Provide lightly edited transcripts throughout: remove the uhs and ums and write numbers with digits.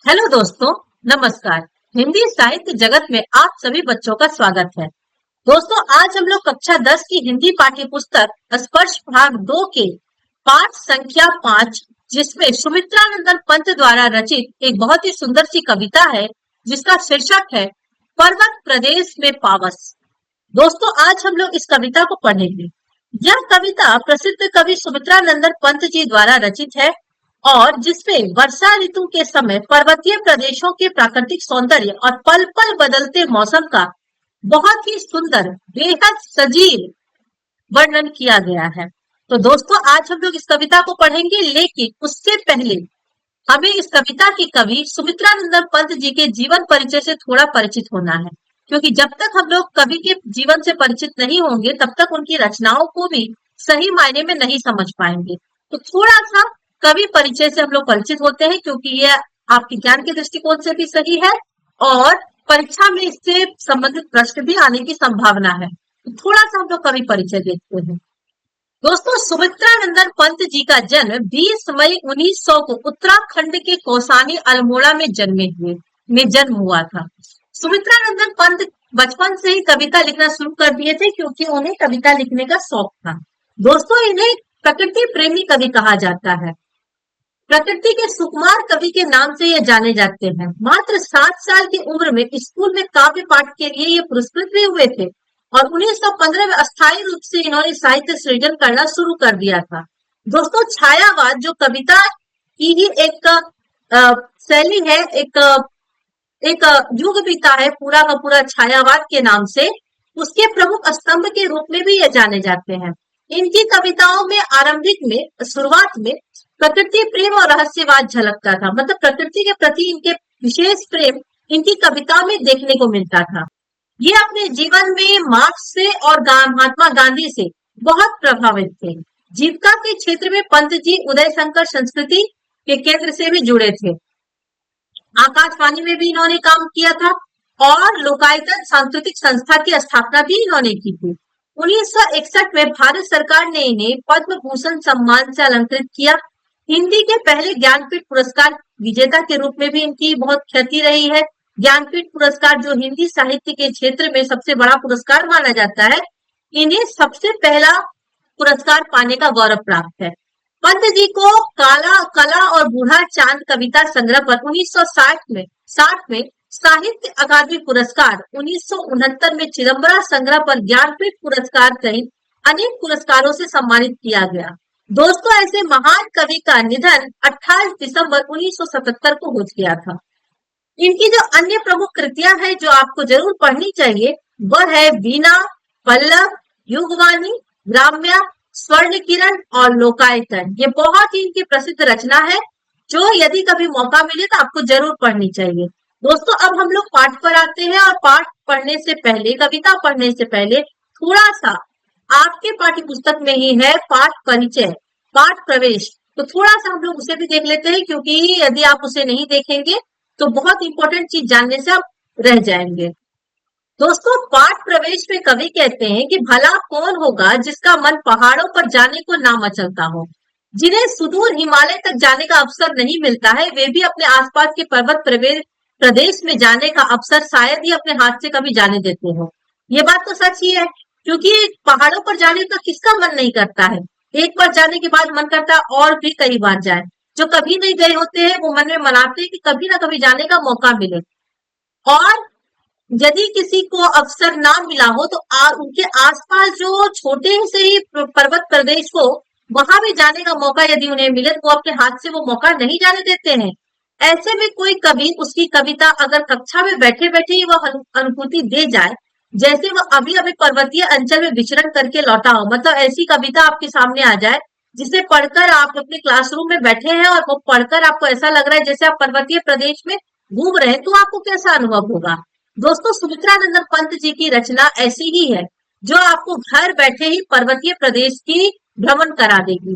Hello दोस्तों, नमस्कार। हिंदी साहित्य जगत में आप सभी बच्चों का स्वागत है। दोस्तों, आज हम लोग कक्षा 10 की हिंदी पाठ्य पुस्तक स्पर्श भाग 2 के पाठ संख्या 5, जिसमें सुमित्रानंदन पंत द्वारा रचित एक बहुत ही सुंदर सी कविता है, जिसका शीर्षक है पर्वत प्रदेश में पावस। दोस्तों, आज हम लोग इस कविता को पढ़ेंगे। यह कविता प्रसिद्ध कवि सुमित्रानंदन पंत जी द्वारा रचित है और जिसमें वर्षा ऋतु के समय पर्वतीय प्रदेशों के प्राकृतिक सौंदर्य और पल पल बदलते मौसम का बहुत ही सुंदर, बेहद सजीव वर्णन किया गया है। तो दोस्तों, आज हम लोग इस कविता को पढ़ेंगे, लेकिन उससे पहले हमें इस कविता के कवि सुमित्रानंदन पंत जी के जीवन परिचय से थोड़ा परिचित होना है, क्योंकि जब तक हम लोग कवि के जीवन से परिचित नहीं होंगे, तब तक उनकी रचनाओं को भी सही मायने में नहीं समझ पाएंगे। तो थोड़ा सा कवि परिचय से हम लोग परिचित होते हैं, क्योंकि यह आपके ज्ञान के दृष्टिकोण से भी सही है और परीक्षा में इससे संबंधित प्रश्न भी आने की संभावना है। तो थोड़ा सा हम लोग कवि परिचय देखते हैं। दोस्तों, सुमित्रानंदन पंत जी का जन्म 20 मई 1900 को उत्तराखंड के कौसानी अल्मोड़ा में जन्म हुआ था। सुमित्रानंदन पंत बचपन से ही कविता लिखना शुरू कर दिए थे, क्योंकि उन्हें कविता लिखने का शौक था। दोस्तों, इन्हें प्रकृति प्रेमी कवि कहा जाता है। प्रकृति के सुकुमार कवि के नाम से ये जाने जाते हैं। मात्र 7 साल की उम्र में स्कूल में काव्य पाठ के लिए ये पुरस्कृत भी हुए थे और 1915 में अस्थायी रूप से इन्होंने साहित्य सृजन करना शुरू कर दिया था। दोस्तों, छायावाद जो कविता की ही एक शैली है, एक युग बीता है पूरा का पूरा छायावाद के नाम से, उसके प्रमुख स्तंभ के रूप में भी ये जाने जाते हैं। इनकी कविताओं में आरंभिक में शुरुआत में प्रकृति प्रेम और रहस्यवाद झलकता था। मतलब प्रकृति के प्रति इनके विशेष प्रेम इनकी कविताओं में देखने को मिलता था। ये अपने जीवन में मार्क्स से और महात्मा गांधी से बहुत प्रभावित थे। जीविका के क्षेत्र में पंत जी उदय शंकर संस्कृति के केंद्र से भी जुड़े थे। आकाशवाणी में भी इन्होंने काम किया था और लोकायतन सांस्कृतिक संस्था की स्थापना भी इन्होंने की थी। 1961 में भारत सरकार ने इन्हें पद्म भूषण सम्मान से अलंकृत किया। हिंदी के पहले ज्ञानपीठ पुरस्कार विजेता के रूप में भी इनकी बहुत ख्याति रही है। ज्ञानपीठ पुरस्कार जो हिंदी साहित्य के क्षेत्र में सबसे बड़ा पुरस्कार माना जाता है, इन्हें सबसे पहला पुरस्कार पाने का गौरव प्राप्त है। पंत जी को कला और बूढ़ा चांद कविता संग्रह पर 1960 में साहित्य अकादमी पुरस्कार, 1969 में चिदम्बरा संग्रह पर ज्ञानपीठ पुरस्कार सहित अनेक पुरस्कारों से सम्मानित किया गया। दोस्तों, ऐसे महान कवि का निधन 28 दिसंबर 1977 को हो गया था। इनकी जो अन्य प्रमुख कृतियां हैं जो आपको जरूर पढ़नी चाहिए, वह है वीणा, पल्लव, युगवाणी, ग्राम्या, स्वर्ण किरण और लोकायतन। ये बहुत ही इनकी प्रसिद्ध रचना है, जो यदि कभी मौका मिले तो आपको जरूर पढ़नी चाहिए। दोस्तों, अब हम लोग पाठ पर आते हैं और पाठ पढ़ने से पहले, कविता पढ़ने से पहले थोड़ा सा आपके पाठ्य पुस्तक में ही है पाठ परिचय, पाठ प्रवेश। तो थोड़ा सा हम लोग उसे भी देख लेते हैं, क्योंकि यदि आप उसे नहीं देखेंगे तो बहुत इंपॉर्टेंट चीज जानने से आप रह जाएंगे। दोस्तों, पाठ प्रवेश में कवि कहते हैं कि भला कौन होगा जिसका मन पहाड़ों पर जाने को ना मचलता हो। जिन्हें सुदूर हिमालय तक जाने का अवसर नहीं मिलता है, वे भी अपने आसपास के पर्वत प्रदेश में जाने का अवसर शायद ही अपने हाथ से कभी जाने देते हो। ये बात तो सच ही है, क्योंकि पहाड़ों पर जाने का किसका मन नहीं करता है। एक बार जाने के बाद मन करता है और भी कई बार जाए। जो कभी नहीं गए होते हैं वो मन में मनाते हैं कि कभी ना कभी जाने का मौका मिले। और यदि किसी को अवसर ना मिला हो तो उनके आसपास जो छोटे से ही पर्वत प्रदेश हो, वहां भी जाने का मौका यदि उन्हें मिले तो वो अपने हाथ से वो मौका नहीं जाने देते हैं। ऐसे में कोई कवि उसकी कविता अगर कक्षा में बैठे बैठे ही वह अनुभूति दे जाए, जैसे वह अभी अभी पर्वतीय अंचल में विचरण करके लौटा हो, मतलब ऐसी कविता आपके सामने आ जाए जिसे पढ़कर आप अपने क्लासरूम में बैठे हैं और वो पढ़कर आपको ऐसा लग रहा है जैसे आप पर्वतीय प्रदेश में घूम रहे हैं, तो आपको कैसा अनुभव होगा। दोस्तों, सुमित्रानंदन पंत जी की रचना ऐसी ही है जो आपको घर बैठे ही पर्वतीय प्रदेश की भ्रमण करा देगी।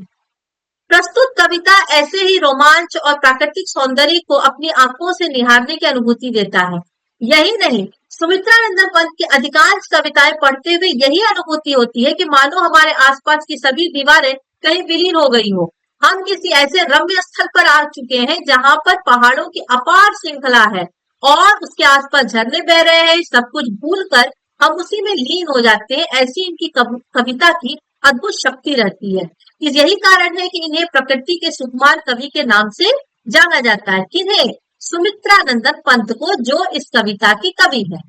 प्रस्तुत कविता ऐसे ही रोमांच और प्राकृतिक सौंदर्य को अपनी आंखों से निहारने की अनुभूति देता है। यही नहीं, सुमित्रानंदन पंत की अधिकांश कविताएं पढ़ते हुए यही अनुभूति होती है कि मानो हमारे आसपास की सभी दीवारें कहीं विलीन हो गई हो। हम किसी ऐसे रम्य स्थल पर आ चुके हैं जहां पर पहाड़ों की अपार श्रृंखला है और उसके आसपास झरने बह रहे हैं। सब कुछ भूलकर हम उसी में लीन हो जाते हैं। ऐसी इनकी कविता की अद्भुत शक्ति रहती है। यही कारण है कि इन्हें प्रकृति के सुकुमार कवि के नाम से जाना जाता है। किन्हें? सुमित्रानंदन पंत को, जो इस कविता की कवि है।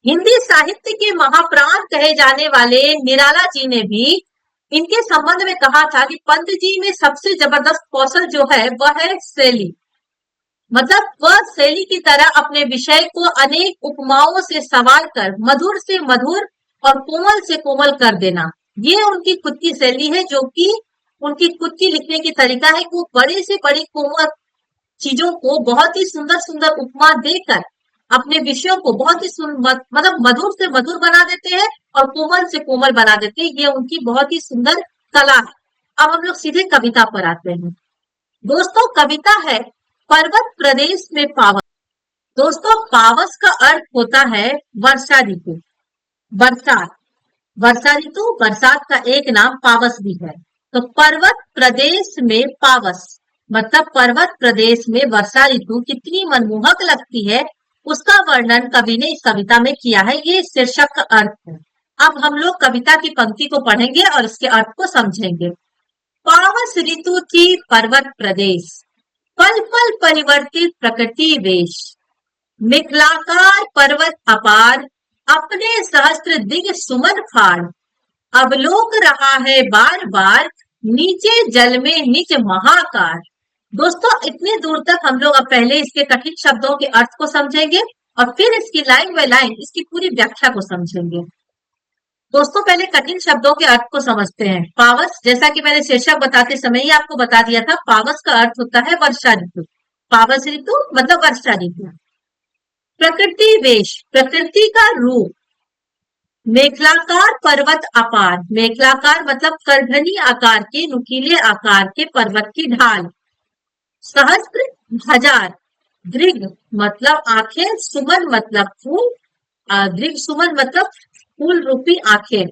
हिंदी साहित्य के महाप्राण कहे जाने वाले निराला जी ने भी इनके संबंध में कहा था कि पंत जी में सबसे जबरदस्त कौशल जो है वह है शैली। मतलब वह शैली की तरह अपने विषय को अनेक उपमाओं से सवार कर मधुर से मधुर और कोमल से कोमल कर देना, ये उनकी खुद की शैली है, जो कि उनकी खुद की लिखने की तरीका है कि वो बड़े से बड़ी कोमल चीजों को बहुत ही सुंदर सुंदर उपमा देकर अपने विषयों को बहुत ही मतलब मधुर से मधुर बना देते हैं और कोमल से कोमल बना देते हैं। ये उनकी बहुत ही सुंदर कला है। अब हम लोग सीधे कविता पर आते हैं। दोस्तों, कविता है पर्वत प्रदेश में पावस। दोस्तों, पावस का अर्थ होता है वर्षा ऋतु, बरसात। वर्षा ऋतु, बरसात का एक नाम पावस भी है। तो पर्वत प्रदेश में पावस मतलब पर्वत प्रदेश में वर्षा ऋतु कितनी मनमोहक लगती है, उसका वर्णन कवि ने इस कविता में किया है। ये शीर्षक का अर्थ है। अब हम लोग कविता की पंक्ति को पढ़ेंगे और इसके अर्थ को समझेंगे। पावस ऋतु थी पर्वत प्रदेश, पल पल परिवर्तित प्रकृति वेश। मिथिलाकार पर्वत अपार, अपने सहस्त्र दिग सुमन फाड़। अवलोक रहा है बार बार, नीचे जल में निज महाकार। दोस्तों, इतने दूर तक हम लोग अब पहले इसके कठिन शब्दों के अर्थ को समझेंगे और फिर इसकी लाइन बाय लाइन इसकी पूरी व्याख्या को समझेंगे। दोस्तों, पहले कठिन शब्दों के अर्थ को समझते हैं। पावस, जैसा कि मैंने शीर्षक बताते समय ही आपको बता दिया था, पावस का अर्थ होता है वर्षा ऋतु। पावस ऋतु मतलब वर्षा ऋतु। प्रकृति वेश, प्रकृति का रूप। मेखलाकार पर्वत अपार, मेखलाकार मतलब करघनी आकार के, नुकीले आकार के पर्वत की ढाल। सहस्त्र हजार, दृग मतलब आंखें, सुमन मतलब फूल, दृग सुमन मतलब फूल रूपी आंखें।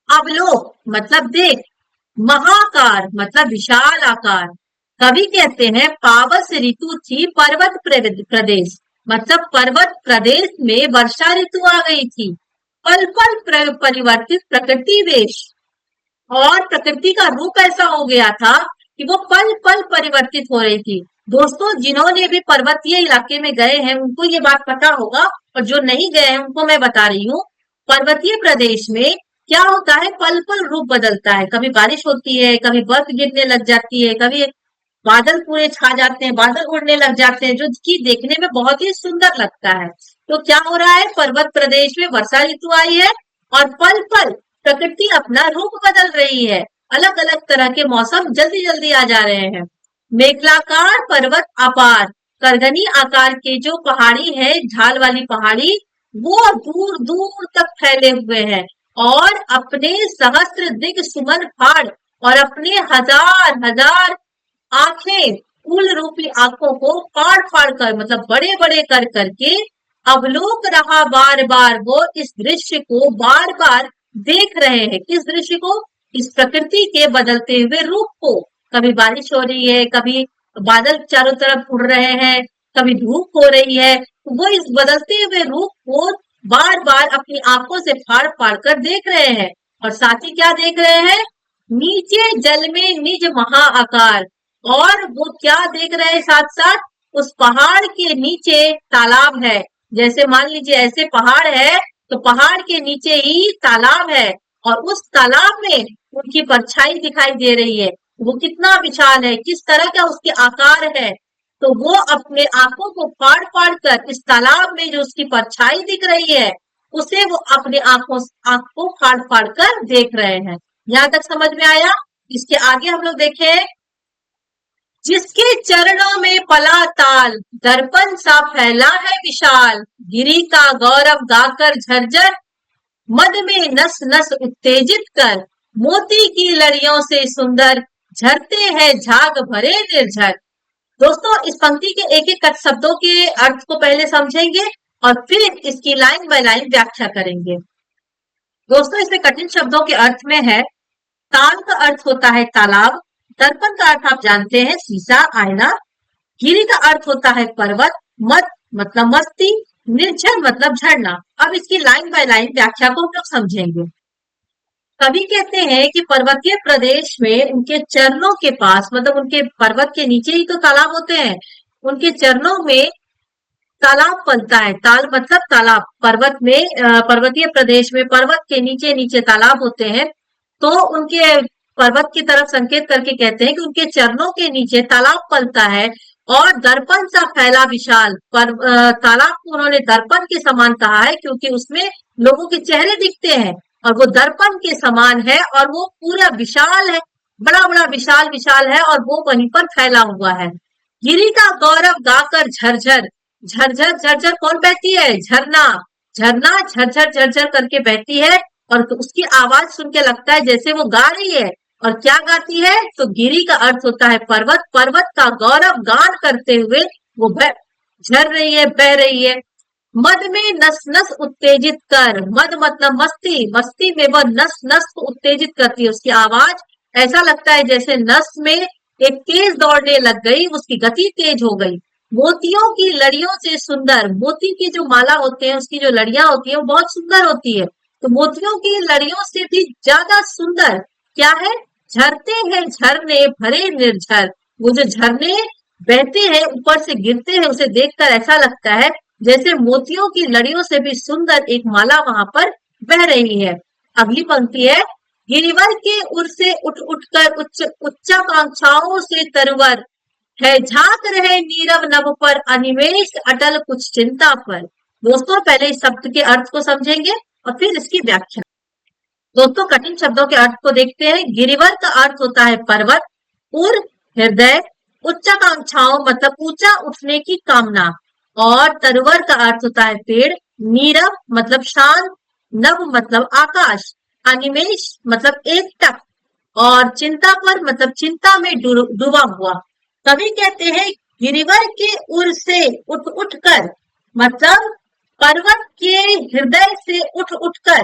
अवलोक मतलब देख, महाकार मतलब विशाल आकार। कवि कहते हैं पावस ऋतु थी पर्वत प्रदेश, मतलब पर्वत प्रदेश में वर्षा ऋतु आ गई थी। पल पल परिवर्तित प्रकृति वेश, और प्रकृति का रूप ऐसा हो गया था कि वो पल पल परिवर्तित हो रही थी। दोस्तों, जिन्होंने भी पर्वतीय इलाके में गए हैं उनको ये बात पता होगा, और जो नहीं गए हैं उनको मैं बता रही हूँ। पर्वतीय प्रदेश में क्या होता है, पल पल रूप बदलता है। कभी बारिश होती है, कभी बर्फ गिरने लग जाती है, कभी बादल पूरे छा जाते हैं, बादल उड़ने लग जाते हैं, जो कि देखने में बहुत ही सुंदर लगता है। तो क्या हो रहा है, पर्वत प्रदेश में वर्षा ऋतु आई है और पल पल प्रकृति अपना रूप बदल रही है। अलग अलग तरह के मौसम जल्दी जल्दी आ जा रहे हैं। मेखलाकार पर्वत अपार, करगनी आकार के जो पहाड़ी है, ढाल वाली पहाड़ी, वो दूर दूर तक फैले हुए हैं और अपने सहस्त्र दिग सुमन फाड़, और अपने हजार हजार आंखें, फूल रूपी आंखों को फाड़ फाड़ कर मतलब बड़े बड़े कर करके अवलोक रहा बार बार, वो इस दृश्य को बार बार देख रहे हैं। किस दृश्य को? इस प्रकृति के बदलते हुए रूप को। कभी बारिश हो रही है, कभी बादल चारों तरफ उड़ रहे हैं, कभी धूप हो रही है, वो इस बदलते हुए रूप को बार बार अपनी आंखों से फाड़ फाड़ कर देख रहे हैं। और साथ ही क्या देख रहे हैं? नीचे जल में निज महा आकार। और वो क्या देख रहे हैं साथ साथ? उस पहाड़ के नीचे तालाब है। जैसे मान लीजिए ऐसे पहाड़ है, तो पहाड़ के नीचे ही तालाब है और उस तालाब में उनकी परछाई दिखाई दे रही है। वो कितना विशाल है, किस तरह का उसके आकार है। तो वो अपने आंखों को फाड़ फाड़ कर इस तालाब में जो उसकी परछाई दिख रही है, उसे वो अपने आंख को फाड़ फाड़ कर देख रहे हैं। यहाँ तक समझ में आया? इसके आगे हम लोग देखें, जिसके चरणों में पला ताल, दर्पण सा फैला है विशाल। गिरी का गौरव गाकर झरझर, मद में नस नस उत्तेजित कर। मोती की लड़ियों से सुंदर, झरते हैं झाग भरे निर्झर। दोस्तों, इस पंक्ति के एक एक शब्दों के अर्थ को पहले समझेंगे और फिर इसकी लाइन बाय लाइन व्याख्या करेंगे। दोस्तों, इसमें कठिन शब्दों के अर्थ में है, ताल का अर्थ होता है तालाब, दर्पण का अर्थ आप जानते हैं, शीशा, आईना। गिरि का अर्थ होता है पर्वत। मद मतलब मस्ती। निर्झर मतलब झरना। अब इसकी लाइन बाय लाइन व्याख्या को हम लोग समझेंगे। कवि कहते हैं कि पर्वतीय प्रदेश में उनके चरणों के पास, मतलब उनके पर्वत के नीचे ही तो तालाब होते हैं, उनके चरणों में तालाब पलता है। ताल मतलब तालाब। पर्वत में पर्वतीय प्रदेश में पर्वत के नीचे नीचे तालाब होते हैं, तो उनके पर्वत की तरफ संकेत करके कहते हैं कि उनके चरणों के नीचे तालाब पलता है और दर्पण सा फैला विशाल। तालाब को उन्होंने दर्पण के समान कहा है क्योंकि उसमें लोगों के चेहरे दिखते हैं और वो दर्पण के समान है और वो पूरा विशाल है, बड़ा बड़ा विशाल विशाल है और वो वहीं पर फैला हुआ है। गिरी का गौरव गाकर झरझर। झरझर झरझर कौन बहती है? झरना। झरना झरझर झरझर करके बहती है और उसकी आवाज सुन के लगता है जैसे वो गा रही है। और क्या गाती है? तो गिरी का अर्थ होता है पर्वत। पर्वत का गौरव गान करते हुए वो झर रही है, बह रही है। मद में नस नस उत्तेजित कर। मद मतलब मस्ती। मस्ती में वह नस नस को उत्तेजित करती है। उसकी आवाज ऐसा लगता है जैसे नस में एक तेज दौड़ने लग गई, उसकी गति तेज हो गई। मोतियों की लड़ियों से सुंदर। मोती की जो माला होते हैं, उसकी जो लड़ियां होती है वो बहुत सुंदर होती है, तो मोतियों की लड़ियों से भी ज्यादा सुंदर क्या है? झरते हैं झरने भरे निर्झर। वो जो झरने बहते हैं, ऊपर से गिरते हैं, उसे देखकर ऐसा लगता है जैसे मोतियों की लड़ियों से भी सुंदर एक माला वहां पर बह रही है। अगली पंक्ति है, गिरिवर के उर से उठ उठकर उच्चाकांक्षाओं से तरवर है, झांक रहे नीरव नभ पर अनिमेष अटल कुछ चिंता पर। दोस्तों पहले इस शब्द के अर्थ को समझेंगे और फिर इसकी व्याख्या। दोस्तों कठिन शब्दों के अर्थ को देखते हैं। गिरिवर का अर्थ होता है पर्वत। उर हृदय। उच्चाकांक्षाओं मतलब ऊंचा उठने की कामना। और तरवर का अर्थ होता है पेड़। नीरव मतलब शांत। नभ मतलब आकाश। अनिमेष मतलब एकटक। और चिंता पर मतलब चिंता में डूबा हुआ। कवि कहते हैं गिरिवर के उर से उठ उठकर, मतलब पर्वत के हृदय से उठ उठकर,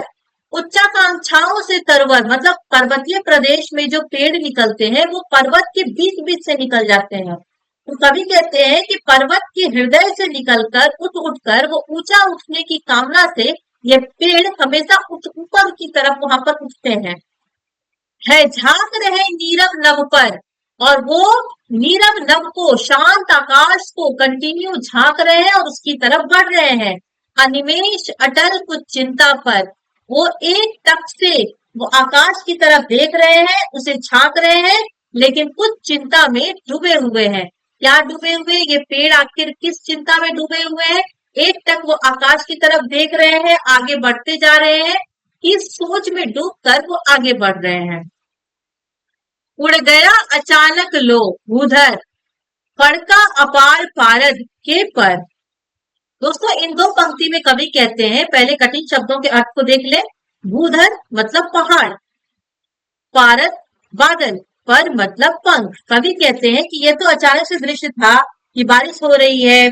उच्चाकांक्षाओं से तरवर मतलब पर्वतीय प्रदेश में जो पेड़ निकलते हैं वो पर्वत के बीच बीच से निकल जाते हैं। तो कवि कहते हैं कि पर्वत के हृदय से निकलकर उठ उठकर वो ऊंचा उठने की कामना से ये पेड़ हमेशा ऊपर की तरफ वहां पर उठते हैं। है झांक रहे नीरव नभ पर, और वो नीरव नभ को, शांत आकाश को कंटिन्यू झांक रहे हैं और उसकी तरफ बढ़ रहे हैं। अनिमेष अटल कुछ चिंता पर, वो एक टक से वो आकाश की तरफ देख रहे हैं, उसे झांक रहे हैं, लेकिन कुछ चिंता में डूबे हुए हैं। क्या डूबे हुए? ये पेड़ आखिर किस चिंता में डूबे हुए हैं? एक टक वो आकाश की तरफ देख रहे हैं, आगे बढ़ते जा रहे हैं, इस सोच में डूबकर वो आगे बढ़ रहे हैं। उड़ गया अचानक लो भूधर, फड़का अपार पारद के पर। दोस्तों इन दो पंक्ति में कवि कहते हैं, पहले कठिन शब्दों के अर्थ को देख ले। भूधर मतलब पहाड़, पारद बादल, पर मतलब पंख। कवि कहते हैं कि यह तो अचानक से दृश्य था कि बारिश हो रही है,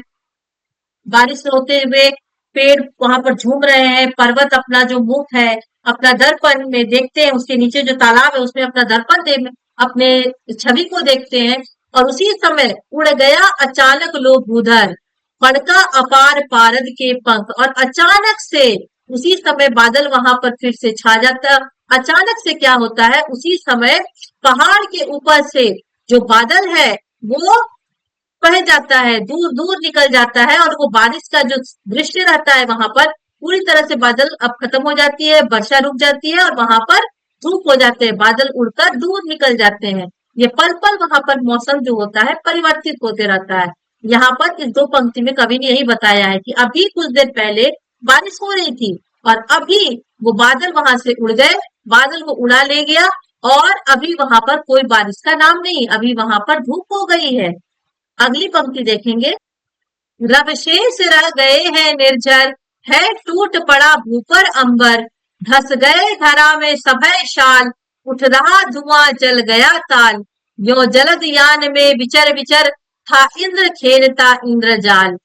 बारिश होते हुए पेड़ वहां पर झूम रहे हैं, पर्वत अपना जो मुख है अपना दर्पण में देखते हैं, उसके नीचे जो तालाब है उसमें अपना दर्पण अपने छवि को देखते हैं, और उसी समय उड़ गया अचानक लो भूधर, फड़का अपार पारद के पंख, और अचानक से उसी समय बादल वहां पर फिर से छा जाता। अचानक से क्या होता है? उसी समय पहाड़ के ऊपर से जो बादल है वो बह जाता है, दूर दूर निकल जाता है, और वो बारिश का जो दृश्य रहता है वहां पर पूरी तरह से बादल अब खत्म हो जाती है, वर्षा रुक जाती है और वहां पर धूप हो जाते हैं, बादल उड़कर दूर निकल जाते हैं। ये पल पल वहां पर मौसम जो होता है परिवर्तित होते रहता है। यहाँ पर इस दो पंक्ति में कवि ने यही बताया है कि अभी कुछ देर पहले बारिश हो रही थी और अभी वो बादल वहां से उड़ गए, बादल को उड़ा ले गया, और अभी वहां पर कोई बारिश का नाम नहीं, अभी वहां पर धूप हो गई है। अगली पंक्ति देखेंगे, रवशेष रह गए हैं निर्जर, है टूट पड़ा भूपर अंबर, धस गए धरा में सभय शाल, उठ रहा धुआं जल गया ताल, यो जलद यान में विचर विचर, था इंद्र खेलता इंद्रजाल।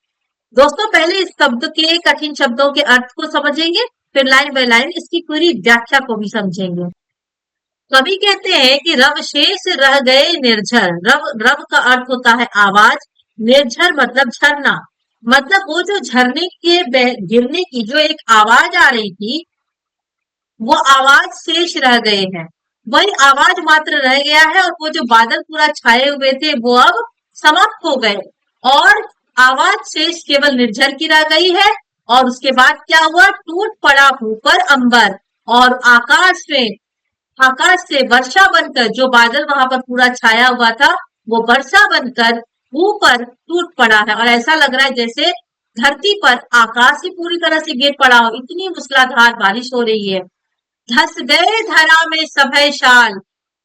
दोस्तों पहले इस शब्द के कठिन शब्दों के अर्थ को समझेंगे, फिर लाइन बाय लाइन इसकी पूरी व्याख्या को भी समझेंगे। कवि कहते हैं कि रव शेष रह गए निर्झर। रव रव का अर्थ होता है आवाज, निर्झर मतलब झरना। मतलब वो जो झरने के गिरने की जो एक आवाज आ रही थी, वो आवाज शेष रह गए हैं, वही आवाज मात्र रह गया है। और वो जो बादल पूरा छाए हुए थे वो अब समाप्त हो गए और आवाज शेष केवल निर्झर की रह गई है। और उसके बाद क्या हुआ, टूट पड़ा ऊपर अंबर, और आकाश से वर्षा बनकर, जो बादल वहां पर पूरा छाया हुआ था वो वर्षा बनकर ऊपर टूट पड़ा है। और ऐसा लग रहा है जैसे धरती पर आकाश ही पूरी तरह से गिर पड़ा हो, इतनी मूसलाधार बारिश हो रही है। धस गए धरा में सभय शाल।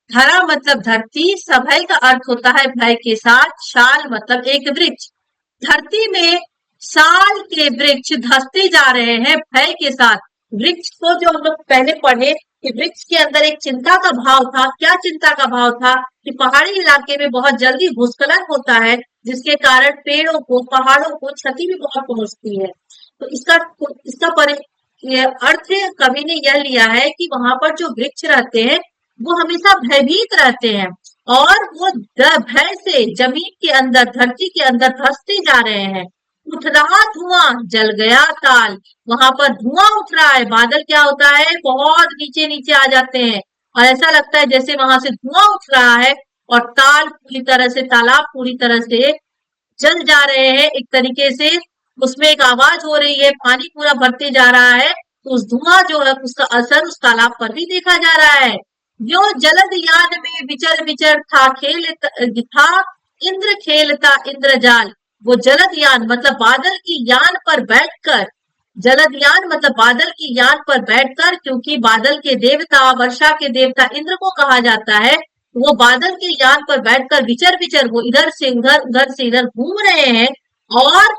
धरा मतलब धरती, सभय का अर्थ होता है भय के साथ, शाल मतलब एक वृक्ष। धरती में साल के वृक्ष धसते जा रहे हैं भय के साथ। वृक्ष को जो हम लोग पहले पढ़े कि वृक्ष के अंदर एक चिंता का भाव था। क्या चिंता का भाव था कि पहाड़ी इलाके में बहुत जल्दी भूस्खलन होता है, जिसके कारण पेड़ों को, पहाड़ों को क्षति भी बहुत पहुंचती है। तो इसका इसका ये अर्थ कवि ने यह लिया है कि वहां पर जो वृक्ष रहते हैं वो हमेशा भयभीत रहते हैं, और वो भय से जमीन के अंदर, धरती के अंदर धंसते जा रहे हैं। उठ रहा धुआं जल गया ताल। वहां पर धुआं उठ रहा है, बादल क्या होता है बहुत नीचे नीचे आ जाते हैं, और ऐसा लगता है जैसे वहां से धुआं उठ रहा है। और ताल पूरी तरह से, तालाब पूरी तरह से जल जा रहे हैं एक तरीके से। उसमें एक आवाज हो रही है, पानी पूरा भरते जा रहा है, तो उस धुआं जो है उसका असर उस तालाब पर भी देखा जा रहा है। यो जलद यान में विचर विचर था खेल था, इंद्र खेलता इंद्रजाल। वो जलद यान मतलब बादल की यान पर बैठकर, जलद यान मतलब बादल की यान पर बैठकर, क्योंकि बादल के देवता, वर्षा के देवता इंद्र को कहा जाता है। वो बादल के यान पर बैठकर विचर विचर वो इधर से उधर, उधर से इधर घूम रहे हैं। और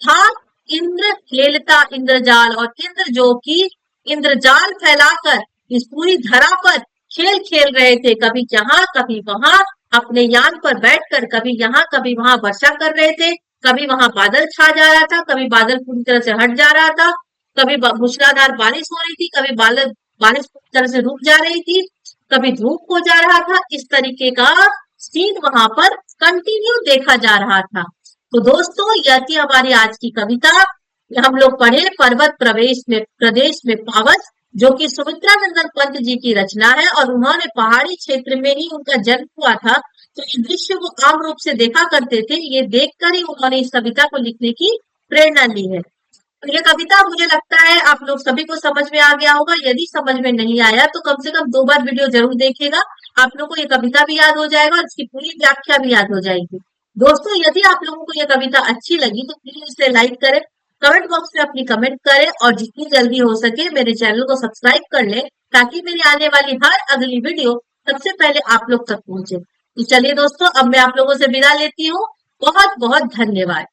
था इंद्र खेलता इंद्रजाल, और इंद्र जो कि इंद्रजाल फैलाकर इस पूरी धरा पर खेल खेल रहे थे, कभी यहाँ कभी वहां अपने यान पर बैठकर, कभी यहाँ कभी वहां वर्षा कर रहे थे। कभी वहां बादल छा जा रहा था, कभी बादल पूरी तरह से हट जा रहा था, कभी मूसलाधार बारिश हो रही थी, कभी बारिश पूरी तरह से रुक जा रही थी, कभी धूप हो जा रहा था। इस तरीके का सीन वहां पर कंटिन्यू देखा जा रहा था। तो दोस्तों, यह थी हमारी आज की कविता। हम लोग पढ़े पर्वत प्रदेश में पावस, जो कि सुमित्रानंदन पंत जी की रचना है, और उन्होंने पहाड़ी क्षेत्र में ही उनका जन्म हुआ था। तो ये दृश्य वो आम रूप से देखा करते थे, ये देखकर ही उन्होंने इस कविता को लिखने की प्रेरणा ली है। तो ये कविता मुझे लगता है आप लोग सभी को समझ में आ गया होगा। यदि समझ में नहीं आया तो कम से कम 2 बार वीडियो जरूर देखिएगा, आप लोगों को ये कविता भी याद हो जाएगा और इसकी पूरी व्याख्या भी याद हो जाएगी। दोस्तों, यदि आप लोगों को ये कविता अच्छी लगी तो प्लीज इसे लाइक करें, कमेंट बॉक्स में अपनी कमेंट करें, और जितनी जल्दी हो सके मेरे चैनल को सब्सक्राइब कर लें, ताकि मेरी आने वाली हर अगली वीडियो सबसे पहले आप लोग तक पहुंचे। तो चलिए दोस्तों, अब मैं आप लोगों से विदा लेती हूँ। बहुत बहुत धन्यवाद।